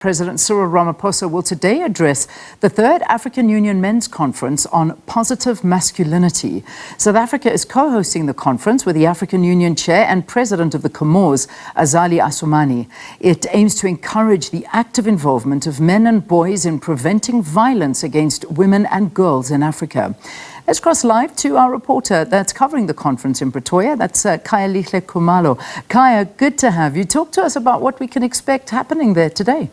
President Cyril Ramaphosa will today address the third African Union Men's Conference on Positive Masculinity. South Africa is co-hosting the conference with the African Union Chair and President of the Comoros, Azali Assoumani. It aims to encourage the active involvement of men and boys in preventing violence against women and girls in Africa. Let's cross live to our reporter that's covering the conference in Pretoria. That's Khayelihle Khumalo. Kaya, good to have you. Talk to us about what we can expect happening there today.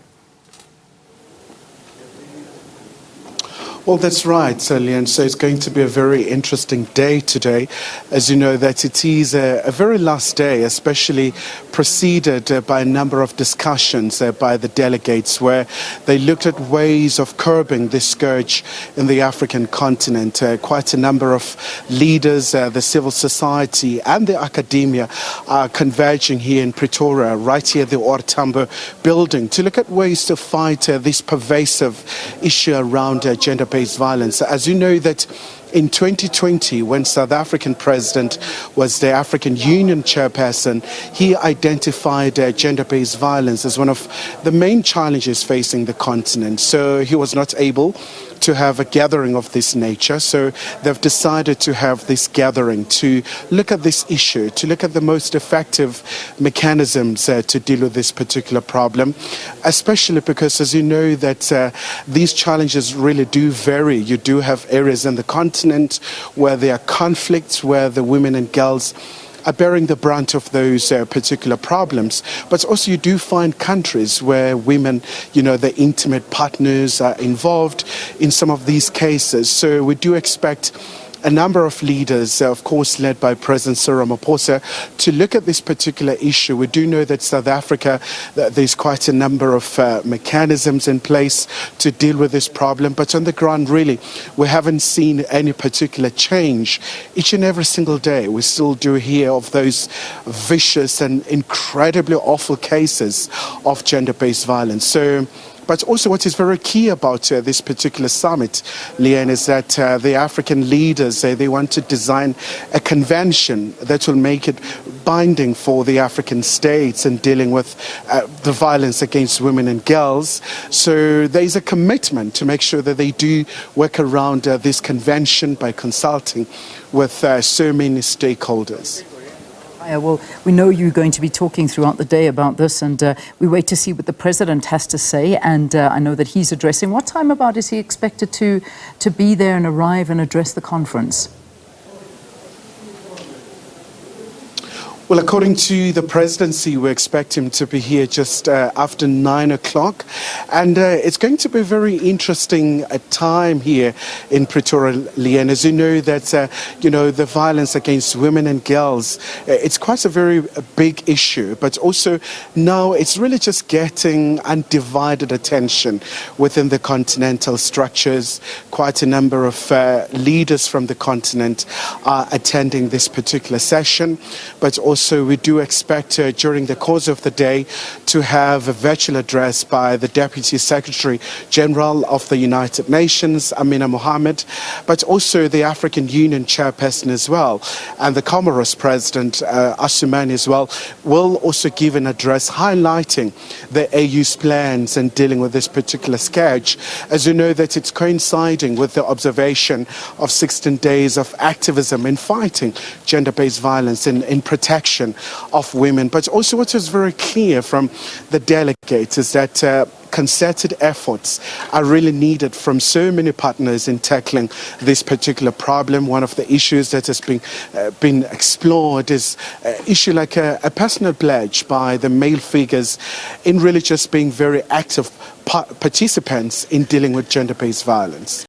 Well, that's right, Leanne. So it's going to be a very interesting day today. As you know, that it is a very last day, especially preceded by a number of discussions by the delegates where they looked at ways of curbing this scourge in the African continent. Quite a number of leaders, the civil society and the academia are converging here in Pretoria, right here at the OR Tambo building, to look at ways to fight this pervasive issue around gender-based violence. As you know, that in 2020, when South African president was the African Union chairperson, he identified gender-based violence as one of the main challenges facing the continent. So he was not able to have a gathering of this nature. So they've decided to have this gathering to look at this issue, to look at the most effective mechanisms to deal with this particular problem, especially because, as you know, that these challenges really do vary. You do have areas in the continent where there are conflicts, where the women and girls are bearing the brunt of those particular problems. But also you do find countries where women, the intimate partners are involved in some of these cases. So we do expect a number of leaders, of course, led by President Cyril Ramaphosa, to look at this particular issue. We do know that South Africa, there's quite a number of mechanisms in place to deal with this problem, but on the ground, really, we haven't seen any particular change. Each and every single day, we still do hear of those vicious and incredibly awful cases of gender-based violence. But also what is very key about this particular summit, Leanne, is that the African leaders, they want to design a convention that will make it binding for the African states in dealing with the violence against women and girls. So there is a commitment to make sure that they do work around this convention by consulting with so many stakeholders. Well, we know you're going to be talking throughout the day about this, and we wait to see what the president has to say. And I know that he's addressing. What time about is he expected to be there and arrive and address the conference? Well, according to the presidency, we expect him to be here just after 9 o'clock. And it's going to be a very interesting time here in Pretoria, Leanne. As you know, that, the violence against women and girls, it's quite a very big issue. But also now it's really just getting undivided attention within the continental structures. Quite a number of leaders from the continent are attending this particular session. But also we do expect during the course of the day to have a virtual address by the Deputy Secretary General of the United Nations, Amina Mohammed, but also the African Union Chairperson as well. And the Comoros President, Assoumani as well, will also give an address highlighting the AU's plans in dealing with this particular scourge. As you know, that it's coinciding with the observation of 16 days of activism in fighting gender-based violence, in protection of women. But also what is very clear from the delegates is that concerted efforts are really needed from so many partners in tackling this particular problem. One of the issues that has been explored is an issue like a personal pledge by the male figures in really just being very active participants in dealing with gender-based violence.